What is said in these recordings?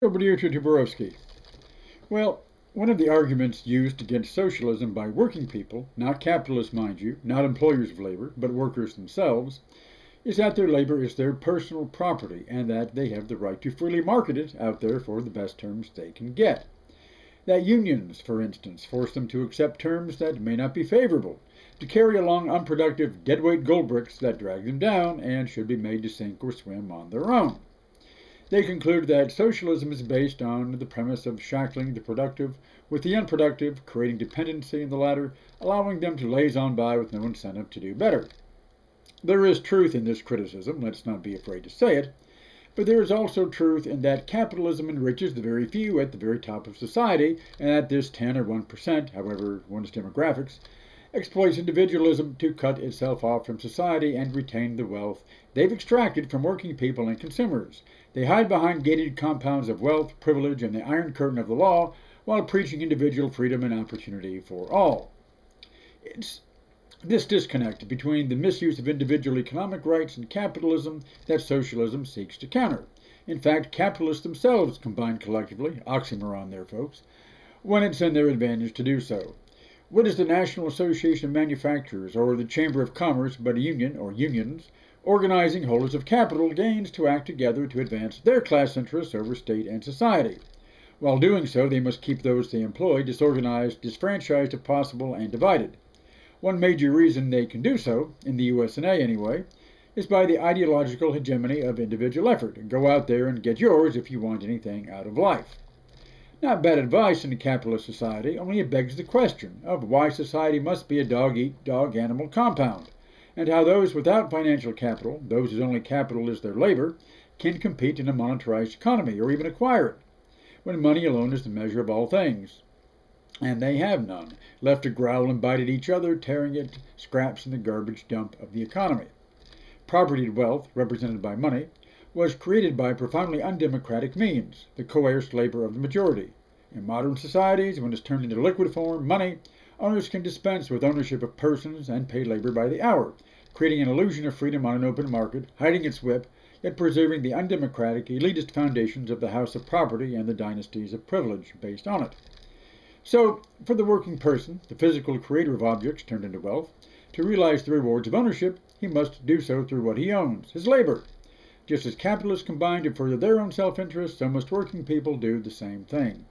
Over to you, Tuborowski. Well, one of the arguments used against socialism by working people, not capitalists, mind you, not employers of labor, but workers themselves, is that their labor is their personal property and that they have the right to freely market it out there for the best terms they can get. That unions, for instance, force them to accept terms that may not be favorable, to carry along unproductive deadweight gold bricks that drag them down and should be made to sink or swim on their own. They conclude that socialism is based on the premise of shackling the productive with the unproductive, creating dependency in the latter, allowing them to laze on by with no incentive to do better. There is truth in this criticism, let's not be afraid to say it, but there is also truth in that capitalism enriches the very few at the very top of society, and that this 10 or 1%, however one's demographics, exploits individualism to cut itself off from society and retain the wealth they've extracted from working people and consumers. They hide behind gated compounds of wealth, privilege, and the Iron Curtain of the law while preaching individual freedom and opportunity for all. It's this disconnect between the misuse of individual economic rights and capitalism that socialism seeks to counter. In fact, capitalists themselves combine collectively, oxymoron there, folks, when it's in their advantage to do so. What is the National Association of Manufacturers or the Chamber of Commerce but a union or unions organizing holders of capital gains to act together to advance their class interests over state and society? While doing so, they must keep those they employ disorganized, disfranchised if possible, and divided. One major reason they can do so, in the USA anyway, is by the ideological hegemony of individual effort. Go out there and get yours if you want anything out of life. Not bad advice in a capitalist society, only it begs the question of why society must be a dog-eat-dog animal compound, and how those without financial capital, those whose only capital is their labor, can compete in a monetarized economy or even acquire it, when money alone is the measure of all things. And they have none, left to growl and bite at each other, tearing at scraps in the garbage dump of the economy. Property wealth, represented by money, was created by profoundly undemocratic means, the coerced labor of the majority. In modern societies, when it's turned into liquid form, money, owners can dispense with ownership of persons and pay labor by the hour, creating an illusion of freedom on an open market, hiding its whip, yet preserving the undemocratic, elitist foundations of the house of property and the dynasties of privilege based on it. So, for the working person, the physical creator of objects turned into wealth, to realize the rewards of ownership, he must do so through what he owns, his labor. Just as capitalists combine to further their own self-interest, so must working people do the same thing.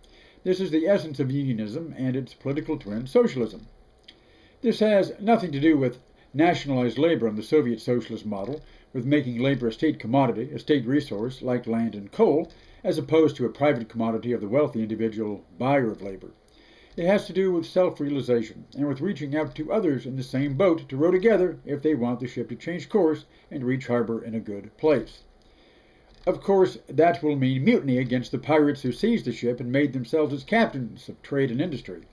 This is the essence of unionism and its political twin, socialism. This has nothing to do with nationalized labor on the Soviet socialist model, with making labor a state commodity, a state resource like land and coal, as opposed to a private commodity of the wealthy individual buyer of labor. It has to do with self-realization and with reaching out to others in the same boat to row together if they want the ship to change course and reach harbor in a good place. Of course, that will mean mutiny against the pirates who seized the ship and made themselves its captains of trade and industry.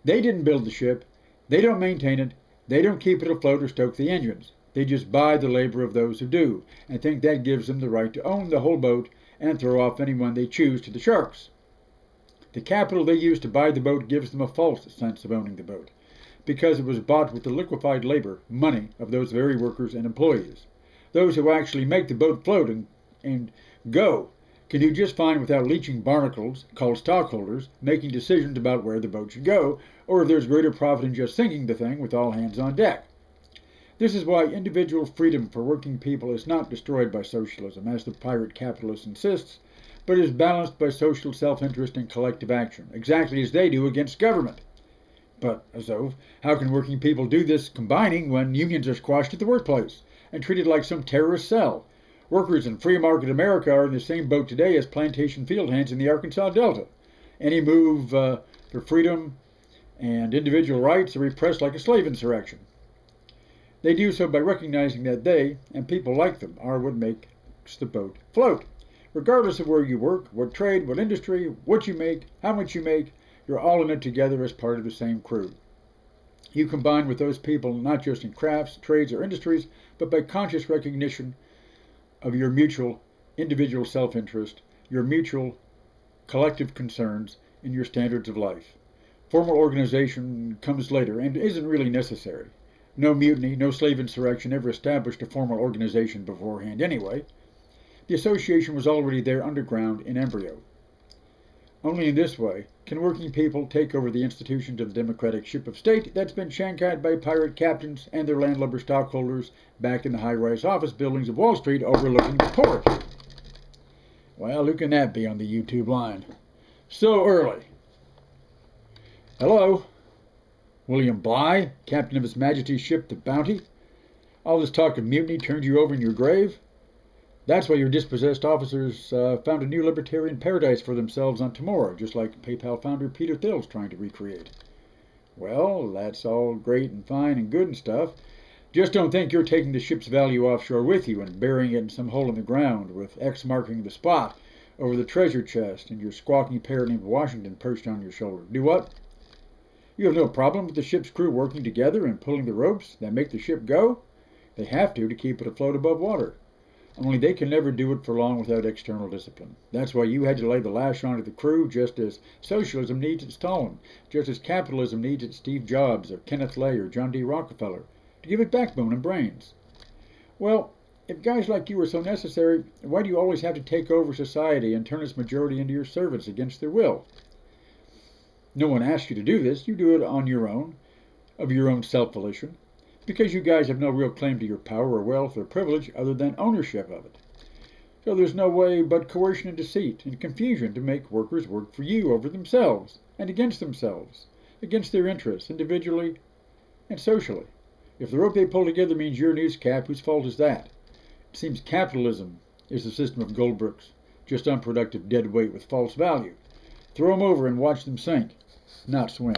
They didn't build the ship, they don't maintain it, they don't keep it afloat or stoke the engines. They just buy the labor of those who do, and think that gives them the right to own the whole boat and throw off anyone they choose to the sharks. The capital they use to buy the boat gives them a false sense of owning the boat, because it was bought with the liquefied labor, money, of those very workers and employees. Those who actually make the boat float and go can do just fine without leeching barnacles, called stockholders, making decisions about where the boat should go, or if there's greater profit in just sinking the thing with all hands on deck. This is why individual freedom for working people is not destroyed by socialism, as the pirate capitalist insists, but is balanced by social self-interest and collective action, exactly as they do against government. But, Azov, how can working people do this combining when unions are squashed at the workplace and treated like some terrorist cell? Workers in free market America are in the same boat today as plantation field hands in the Arkansas Delta. Any move for freedom and individual rights are repressed like a slave insurrection. They do so by recognizing that they, and people like them, are what makes the boat float. Regardless of where you work, what trade, what industry, what you make, how much you make, you're all in it together as part of the same crew. You combine with those people not just in crafts, trades, or industries, but by conscious recognition of your mutual individual self-interest, your mutual collective concerns, and your standards of life. Formal organization comes later and isn't really necessary. No mutiny, no slave insurrection ever established a formal organization beforehand anyway. The association was already there underground in embryo. Only in this way can working people take over the institutions of the democratic ship of state that's been shanghaied by pirate captains and their landlubber stockholders back in the high-rise office buildings of Wall Street overlooking the port. Well, who can that be on the YouTube line? So early. Hello? William Bligh, captain of His Majesty's ship, the Bounty? All this talk of mutiny turned you over in your grave? That's why your dispossessed officers found a new libertarian paradise for themselves on Timor, just like PayPal founder Peter Thill's trying to recreate. Well, that's all great and fine and good and stuff. Just don't think you're taking the ship's value offshore with you and burying it in some hole in the ground with X marking the spot over the treasure chest and your squawking parrot named Washington perched on your shoulder. Do what? You have no problem with the ship's crew working together and pulling the ropes that make the ship go? They have to keep it afloat above water. Only they can never do it for long without external discipline. That's why you had to lay the lash onto the crew, just as socialism needs its Stalin, just as capitalism needs its Steve Jobs or Kenneth Lay or John D. Rockefeller, to give it backbone and brains. Well, if guys like you are so necessary, why do you always have to take over society and turn its majority into your servants against their will? No one asks you to do this. You do it on your own, of your own self-volition, because you guys have no real claim to your power or wealth or privilege other than ownership of it. So there's no way but coercion and deceit and confusion to make workers work for you over themselves and against themselves, against their interests, individually and socially. If the rope they pull together means your newscap, whose fault is that? It seems capitalism is the system of Goldbrooks, just unproductive dead weight with false value. Throw them over and watch them sink, not swim.